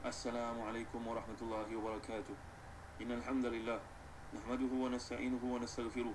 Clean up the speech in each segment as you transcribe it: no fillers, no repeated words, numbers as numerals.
Assalamualaikum warahmatullahi wabarakatuh. Innal hamdalillah nahmaduhu wa nasta'inuhu wa nastaghfiruh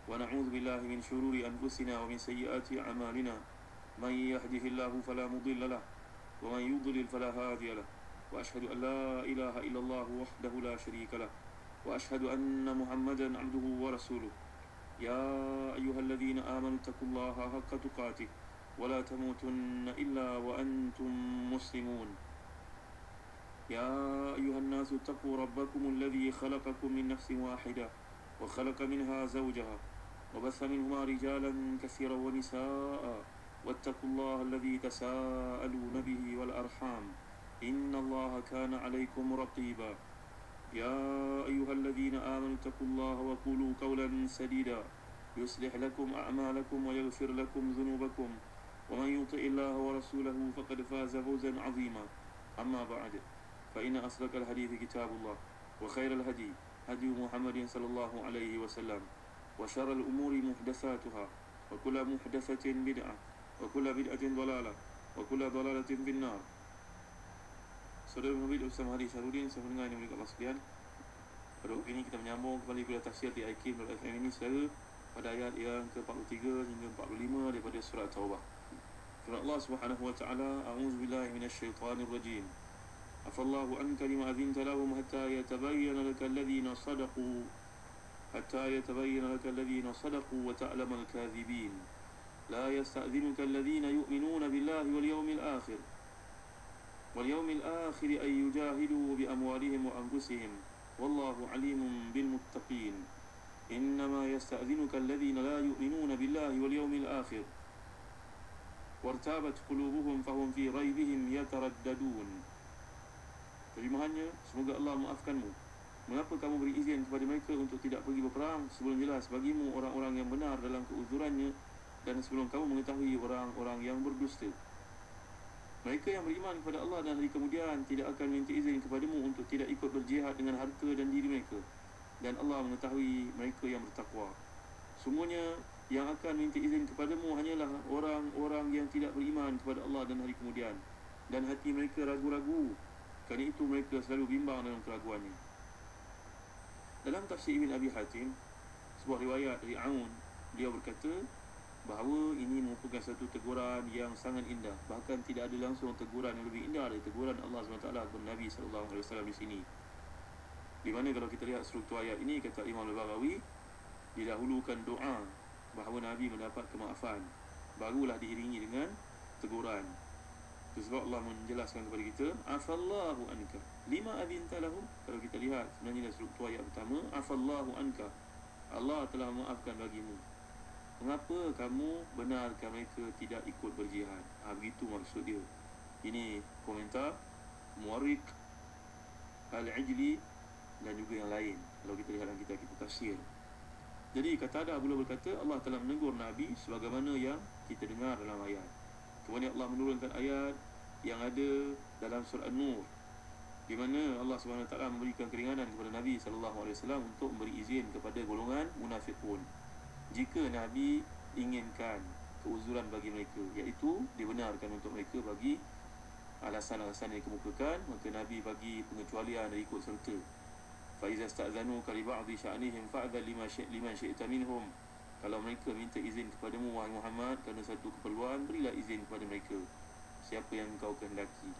wa na'udzu billahi min shururi anfusina wa min sayyiati a'malina. Man yahdihillahu fala mudilla lahu wa man yudlil fala hadiya lahu. Wa ashhadu an la ilaha illallah wahdahu la syarika lahu wa ashhadu anna Muhammadan 'abduhu wa rasuluh. Ya ayyuhalladzina amanu taqullaha haqqa tuqatih wa la tamutunna illa wa antum muslimun. يا أيها الناس اتقوا ربكم الذي خلقكم من نفس واحدة وخلق منها زوجها وبث منهما رجالا كثيرا ونساء واتقوا الله الذي تساءلون به والأرحام إن الله كان عليكم رقيبا. يا أيها الذين آمنوا اتقوا الله وقولوا قولا سديدا يصلح لكم أعمالكم ويغفر لكم ذنوبكم ومن يطع الله ورسوله فقد فاز فوزا عظيما. أما بعد فإن أصدق الحديث كتاب الله وخير الهدي هدي محمد صلى الله عليه وسلم وشر الأمور محدثاتها وكل محدثة بدعة وكل بدعة ضلالة وكل ضلالة في النار. Saudara Muhammad Ustaz Mahdi Syarudin, saya mendengar yang mulia Allah sekalian. Pada waktu ini kita menyambung kembali kuliah tafsir di IQ FM ini saudara pada ayat yang ke-43 hingga 45 daripada surah Taubah. Firman Allah Subhanahu wa taala, a'udzubillahi minasyaitonir rajim. Afallahu anka lima adzinta lahum hatta yatabayyana laka alladhina sadaqu wa ta'lamal kadhibin. La yasta'dhinuka alladhina yu'minuna billahi wal yawmil akhir ay yujahidu bi amwalihim wa anfusihim wallahu alimun bil muttaqin. Innama yasta'dhinuka alladhina la yu'minuna billahi wal yawmil akhir wartabat qulubuhum fahum fi raibihim yataraddadun. Terjemahannya, semoga Allah maafkanmu. Mengapa kamu beri izin kepada mereka untuk tidak pergi berperang sebelum jelas bagimu orang-orang yang benar dalam keuzurannya dan sebelum kamu mengetahui orang-orang yang berdusta. Mereka yang beriman kepada Allah dan hari kemudian tidak akan minta izin kepadamu untuk tidak ikut berjihad dengan harta dan diri mereka. Dan Allah mengetahui mereka yang bertakwa. Sungguhnya yang akan minta izin kepadamu hanyalah orang-orang yang tidak beriman kepada Allah dan hari kemudian, dan hati mereka ragu-ragu. Kerana itu mereka selalu bimbang dalam keraguannya. Dalam tafsir Ibn Abi Hatim, sebuah riwayat dari Aun, beliau berkata bahawa ini merupakan satu teguran yang sangat indah. Bahkan tidak ada langsung teguran yang lebih indah dari teguran Allah SWT kepada Nabi SAW di sini. Di mana kalau kita lihat struktur ayat ini, kata Imam Al-Baghawi, didahulukan doa bahawa Nabi mendapat kemaafan, barulah diiringi dengan teguran. Sebab Allah menjelaskan kepada kita, afallahu anka lima adzinta lahum. Kalau kita lihat sebenarnya struktur ayat pertama, afallahu anka, Allah telah maafkan bagimu. Mengapa kamu benarkan mereka tidak ikut berjihad? Begitu maksud dia. Ini komentar Muwarriq Al-Ijli dan juga yang lain kalau kita lihat dalam kitab-kitab tafsir. Jadi Qatadah pula berkata, Allah telah menegur Nabi sebagaimana yang kita dengar dalam ayat. Kemudian Allah menurunkan ayat yang ada dalam surah An-Nur, di mana Allah SWT memberikan keringanan kepada Nabi SAW untuk memberi izin kepada golongan munafiqun jika Nabi inginkan keuzuran bagi mereka, iaitu dibenarkan untuk mereka bagi alasan-alasan yang dikemukakan, maka Nabi bagi pengecualian dari ikut serta. Fa iza sta'zanuka li ba'dhi sya'nihim fa'dhal liman syi'ta minhum. Kalau mereka minta izin kepadamu wahai Muhammad kerana satu keperluan, berilah izin kepada mereka siapa yang kau kehendaki.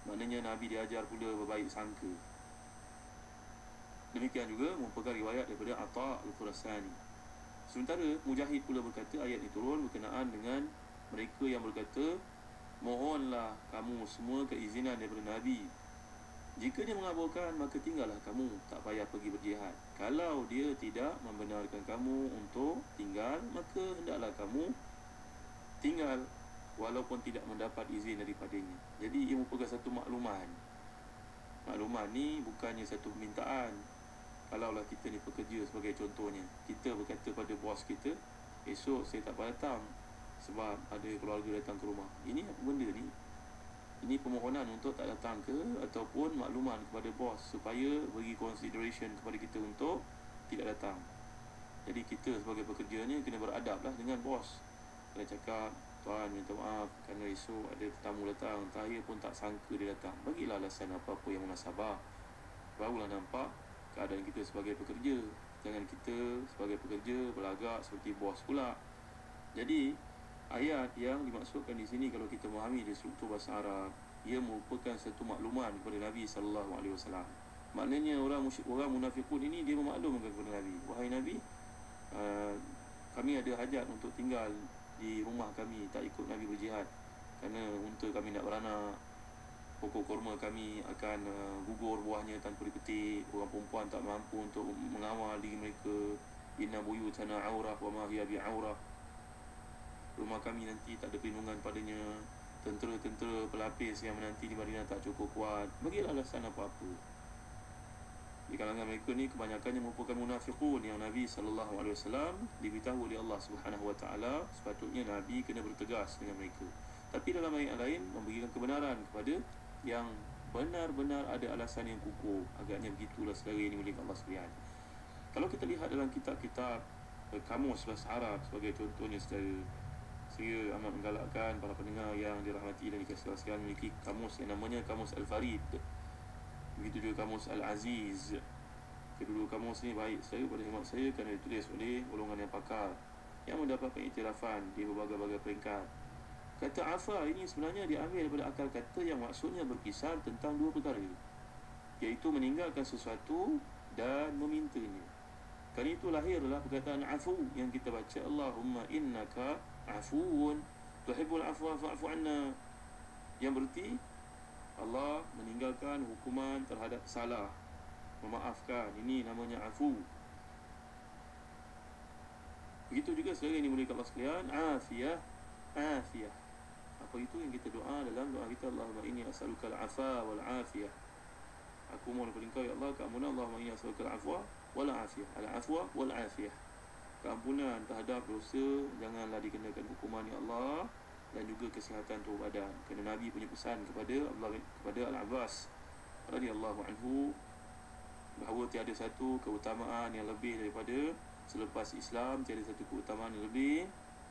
Maknanya Nabi diajar pula berbaik sangka. Demikian juga merupakan riwayat daripada Atha' Al-Khurasani. Sementara Mujahid pula berkata ayat ini turun berkenaan dengan mereka yang berkata, mohonlah kamu semua keizinan daripada Nabi. Jika dia mengabulkan, maka tinggallah kamu, tak payah pergi berjihad. Kalau dia tidak membenarkan kamu untuk tinggal, maka hendaklah kamu tinggal walaupun tidak mendapat izin daripadanya. Jadi ia merupakan satu makluman. Makluman ni bukannya satu permintaan. Kalaulah kita ni pekerja sebagai contohnya, kita berkata pada bos kita, esok saya tak payah datang sebab ada keluarga datang ke rumah. Ini apa benda ni? Ini permohonan untuk tak datang ke, ataupun makluman kepada bos supaya bagi consideration kepada kita untuk tidak datang. Jadi kita sebagai pekerja ni kena beradablah dengan bos. Kena cakap, Tuan, minta maaf kerana esok ada tetamu datang, saya pun tak sangka dia datang. Bagilah alasan apa-apa yang munasabah. Barulah nampak keadaan kita sebagai pekerja. Jangan kita sebagai pekerja berlagak seperti bos pula. Jadi ayat yang dimaksudkan di sini, kalau kita memahami dari struktur bahasa Arab, ia merupakan satu makluman kepada Nabi SAW. Maknanya orang munafiqun ini dia memaklumkan kepada Nabi, wahai Nabi, kami ada hajat untuk tinggal di rumah kami, tak ikut Nabi berjihad, kerana unta kami nak beranak, pokok kurma kami akan gugur buahnya tanpa dipetik, orang perempuan tak mampu untuk mengawal diri mereka, inna buyutana aurah wa ma hiya bi'aurah, rumah kami nanti tak ada perlindungan padanya, tentera-tentera pelapis yang menanti di Madinah tak cukup kuat. Bagilah alasan apa-apa. Di kalangan mereka ni kebanyakannya merupakan munafiqun yang Nabi SAW diberitahu oleh Allah Subhanahu Wa Taala sepatutnya Nabi kena bertegas dengan mereka. Tapi dalam ayat lain memberikan kebenaran kepada yang benar-benar ada alasan yang kukuh. Agaknya begitulah saudara ini milik Allah sekalian. Kalau kita lihat dalam kitab-kitab kamus bahasa Arab sebagai contohnya, saudara, saya amat menggalakkan para pendengar yang dirahmati dan dikasihi Allah sekalian memiliki kamus yang namanya Kamus Al-Farid. Begitu juga Kamus Al-Aziz. Kedua kamus ni baik saya pada hemat saya kerana ditulis oleh golongan yang pakar yang mendapat pengiktirafan di berbagai-bagai peringkat. Kata afa ini sebenarnya diambil daripada akal kata yang maksudnya berkisar tentang dua perkara, iaitu meninggalkan sesuatu dan memintanya. Kerana itu lahirlah perkataan afu yang kita baca, Allahumma innaka afuun tuhibbul afwa fa'fu anna, yang berarti Allah meninggalkan hukuman terhadap salah, memaafkan. Ini namanya afu. Begitu juga saudara ini mulia Allah sekalian, afiyah. Afiyah, apa itu yang kita doa dalam doa kita, Allahumma inni as'aluka al-afa wal-afiyah, aku mohon kepada Engkau ya Allah keampunan. Allahumma inni as'aluka al-afwa wal-afiyah, al-afwa wal-afiyah, keampunan terhadap dosa, janganlah dikenakan hukuman ya Allah, dan juga kesihatan tubuh badan. Kerana Nabi punya pesan kepada Al-Abbas radhiyallahu anhu bahawa tiada satu keutamaan yang lebih daripada selepas Islam, tiada satu keutamaan yang lebih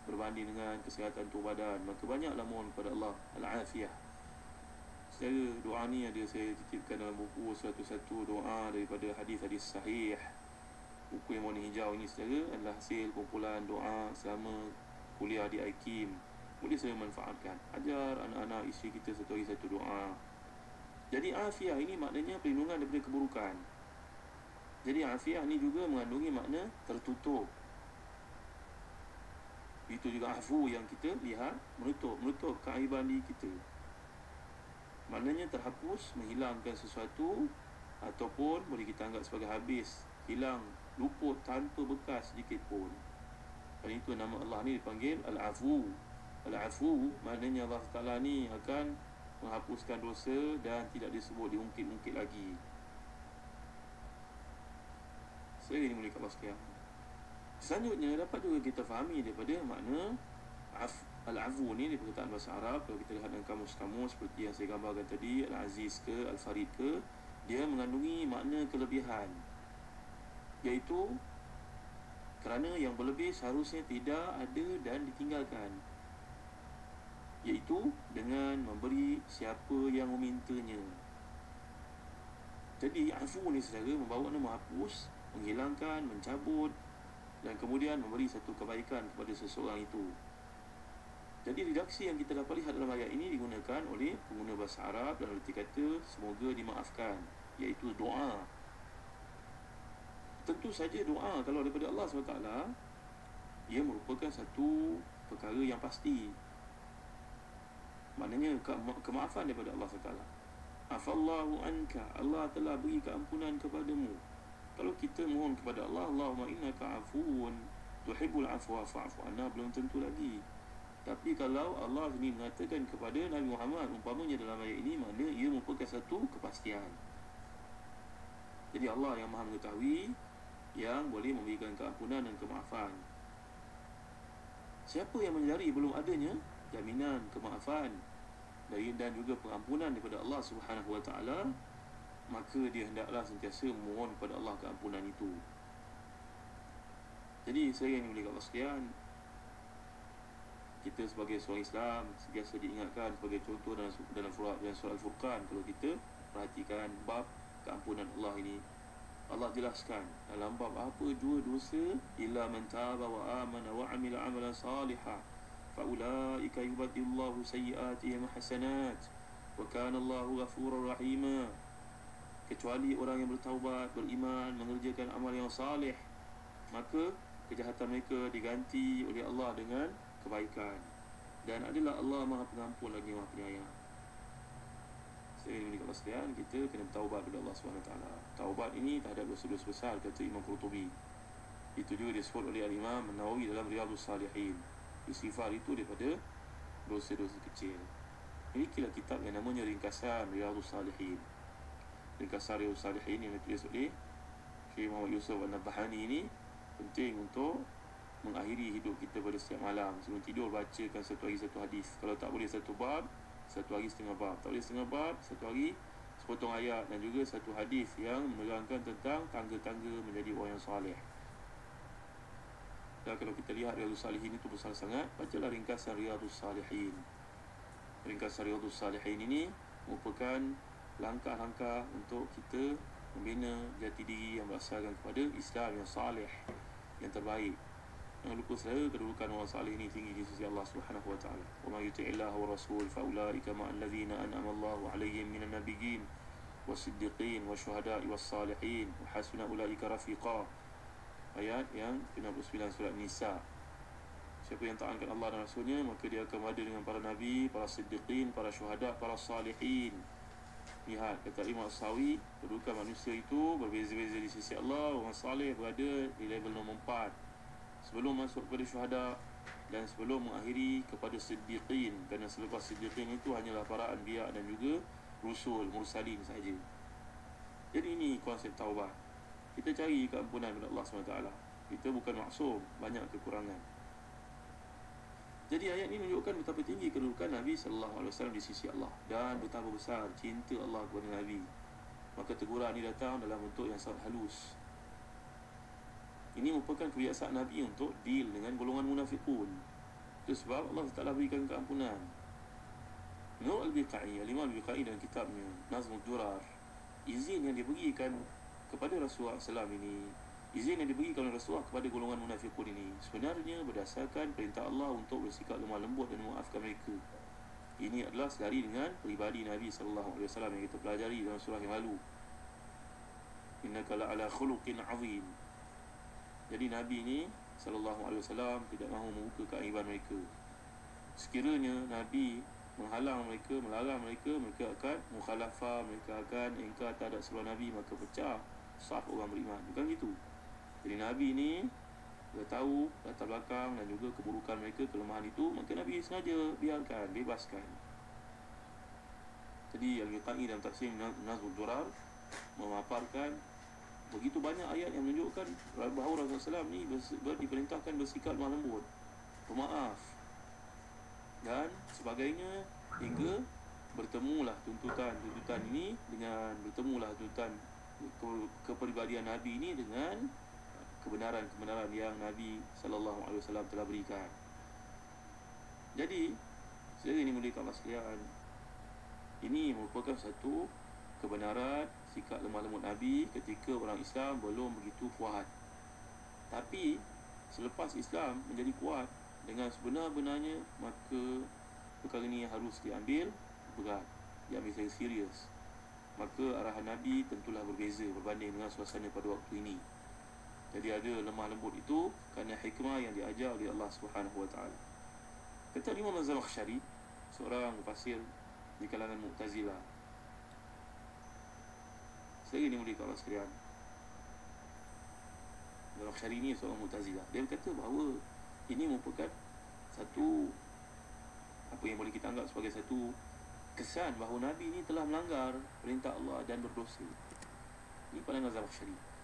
berbanding dengan kesihatan tubuh badan. Maka banyaklah mohon kepada Allah al-afiyah. Secara doa ni ada saya titipkan dalam buku satu-satu doa daripada hadis-hadis sahih. Buku yang warna hijau ini saudara adalah hasil kumpulan doa selama kuliah di IKIM. Boleh saya manfaatkan, ajar anak-anak isteri kita satu hari satu doa. Jadi afiah ini maknanya perlindungan daripada keburukan. Jadi afiah ini juga mengandungi makna tertutup. Itu juga afu yang kita lihat, menutup keaiban diri kita. Maknanya terhapus, menghilangkan sesuatu, ataupun boleh kita anggap sebagai habis, hilang, luput tanpa bekas sedikit pun. Dan itu nama Allah ni dipanggil Al-Afu. Al-Afu maknanya Allah Ta'ala ni akan menghapuskan dosa dan tidak disebut diungkit-ungkit lagi. Saya ini mulia Allah sekalian. Selanjutnya dapat juga kita fahami daripada makna Al-Afu ni di perkataan bahasa Arab. Kalau kita lihat dalam kamus-kamus seperti yang saya gambarkan tadi, Al-Aziz ke Al-Farid ke, dia mengandungi makna kelebihan, iaitu kerana yang berlebih seharusnya tidak ada dan ditinggalkan, iaitu dengan memberi siapa yang memintanya. Jadi afu ni saudara membawa nama menghapus, menghilangkan, mencabut dan kemudian memberi satu kebaikan kepada seseorang itu. Jadi redaksi yang kita dapat lihat dalam ayat ini digunakan oleh pengguna bahasa Arab dan arti kata semoga dimaafkan, iaitu doa. Tentu saja doa kalau daripada Allah SWT, ia merupakan satu perkara yang pasti. Maknanya kemaafan daripada Allah SWT. Afallahu anka, Allah telah beri keampunan kepadamu. Kalau kita mohon kepada Allah, Allahumma innaka afuun tuhibbul afwa fa'fu anna, belum tentu lagi. Tapi kalau Allah ini mengatakan kepada Nabi Muhammad umpamanya dalam ayat ini, maknanya ia merupakan satu kepastian. Jadi Allah yang Maha mengetahui, yang boleh memberikan keampunan dan kemaafan. Siapa yang menyadari belum adanya jaminan kemaafan dan juga pengampunan daripada Allah Subhanahu Wa Taala, maka dia hendaklah sentiasa mohon kepada Allah keampunan itu. Jadi saya yang dimuliakan Allah sekalian, kita sebagai seorang Islam biasa diingatkan sebagai contoh dalam surah Al-Furqan. Kalau kita perhatikan bab keampunan Allah ini, Allah jelaskan dalam bab apa dua dosa, illa man taba wa amana wa amila amalan salihah fa ulaika yubaddilullahu sayyi'atihim hasanat wa kana Allahu ghafurur rahima. Kecuali orang yang bertaubat, beriman, mengerjakan amal yang salih, maka kejahatan mereka diganti oleh Allah dengan kebaikan, dan adalah Allah Maha Pengampun lagi Maha Penyayang. Saya ingin mengucapkan sekalian, kita kena bertaubat kepada Allah SWT. Taubat ini terhadap dosa-dosa besar, kata Imam Qurtubi. Itu juga disebut oleh Imam Nawawi dalam Riyadhus Salihin. Istighfar itu daripada dosa-dosa kecil. Inilah kitab yang namanya Ringkasan Riyadhus Salihin. Ringkasan Riyadhus Salihin yang ditulis oleh Syekh Muhammad Yusuf An-Nabhani ini penting untuk mengakhiri hidup kita pada setiap malam. Sebelum tidur bacakan satu hari satu hadis. Kalau tak boleh satu bab, satu hari setengah bab. Tak boleh setengah bab, satu hari sepotong ayat, dan juga satu hadis yang menerangkan tentang tangga-tangga menjadi orang yang soleh. Dan kalau kita lihat Riyadhus Salihin itu besar sangat, bacalah Ringkasan Riyadhus Salihin. Ringkasan Riyadhus Salihin ini merupakan langkah-langkah untuk kita membina jati diri yang berasaskan kepada Islam yang salih, yang terbaik. Jangan lupa saudara, kedudukan orang salih ini tinggi di sisi Allah Subhanahu wa taala. Wa may yuti'illah wa rasul fa ulaika ma'al ladzina an'ama Allahu 'alaihim minan nabiyyin was-siddiqin wasyuhada'i was-salihin wa hasuna ulaika rafiqa. Ayat yang 69 surat Nisa. Siapa yang taatkan Allah dan Rasulnya, maka dia akan berada dengan para nabi, para siddiqin, para syuhada, para salihin. Lihat, kata Imam As-Sawi, kedudukan manusia itu berbeza-beza di sisi Allah. Orang salih berada di level nombor 4 sebelum masuk kepada syuhada dan sebelum mengakhiri kepada siddiqin, kerana selepas siddiqin itu hanyalah para anbiya dan juga rusul, mursalin sahaja. Jadi ini konsep taubat. Kita cari keampunan kepada Allah SWT. Kita bukan maksum, banyak kekurangan. Jadi ayat ini menunjukkan betapa tinggi kedudukan Nabi SAW di sisi Allah, dan betapa besar cinta Allah kepada Nabi. Maka teguran ini datang dalam bentuk yang sangat halus. Ini merupakan kebiasaan Nabi untuk deal dengan golongan munafiqun. Itu sebab Allah Ta'ala berikan keampunan. Menurut Al-Biqai, Al-Imam Al-Biqai dalam kitabnya Nazmud Durar, izin yang diberikan kepada Rasulullah SAW ini, izin yang diberikan oleh Rasulullah kepada golongan munafiqun ini, sebenarnya berdasarkan perintah Allah untuk bersikap lemah lembut dan memaafkan mereka. Ini adalah sedari dengan peribadi Nabi SAW yang kita pelajari dalam surah yang lalu. Innaka la'ala khuluqin azim. Jadi Nabi ni SAW tidak mahu membuka keaiban mereka. Sekiranya Nabi menghalang mereka, melarang mereka, mereka akan mukhalafah, mereka akan ingkar terhadap seruan Nabi, maka pecah saf orang beriman. Bukan gitu. Jadi Nabi ni dia tahu latar belakang dan juga keburukan mereka, kelemahan itu, maka Nabi sengaja biarkan, bebaskan. Jadi Al-Biqai dalam tafsir Nazmud Durar memaparkan begitu banyak ayat yang menunjukkan bahawa Rasulullah SAW ni diperintahkan bersikap lemah lembut, pemaaf dan sebagainya, hingga bertemulah tuntutan ini dengan bertemulah tuntutan kepribadian Nabi ini dengan kebenaran yang Nabi SAW telah berikan. Jadi saya ini muliakan Allah sekalian, ini merupakan satu kebenaran sikap lemah lembut Nabi ketika orang Islam belum begitu kuat. Tapi selepas Islam menjadi kuat dengan sebenar-benarnya, maka perkara ini harus diambil berat, diambil secara serius. Maka arahan Nabi tentulah berbeza berbanding dengan suasana pada waktu ini. Jadi ada lemah lembut itu kerana hikmah yang diajar oleh Allah SWT. Kata Imam Az-Zamakhsyari, seorang mufassir di kalangan Mu'tazilah, saya ini mulia Allah sekalian, Az-Zamakhsyari ini seorang Mu'tazilah. Dia berkata bahawa ini merupakan satu apa yang boleh kita anggap sebagai satu kesan bahawa Nabi ini telah melanggar perintah Allah dan berdosa. Ini pandangan Az-Zamakhsyari.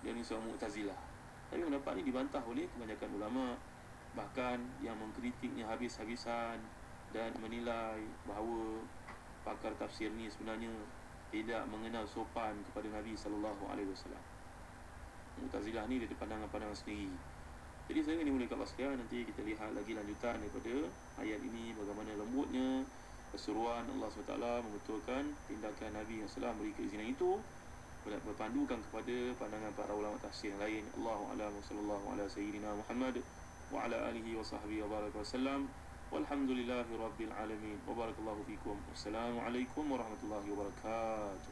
Dia ini seorang Mu'tazilah. Tapi pendapat ini dibantah oleh kebanyakan ulama, bahkan yang mengkritiknya habis-habisan dan menilai bahawa pakar tafsir ni sebenarnya tidak mengenal sopan kepada Nabi SAW. Mu'tazilah ni dia ada pandangan-pandangan sendiri. Jadi saya ini mulai kat sekalian, nanti kita lihat lagi lanjutan daripada ayat ini, bagaimana lembutnya keseruan Allah SWT membetulkan tindakan Nabi SAW beri keizinan itu, berpandukan kepada pandangan para ulama tafsir yang lain. Allahu a'lam, sallallahu ala sayyidina Muhammad wa ala alihi wa sahbihi wa baraka wasallam, walhamdulillahi rabbil alamin, wa barakallahu fikum. Wassalamualaikum warahmatullahi wabarakatuh.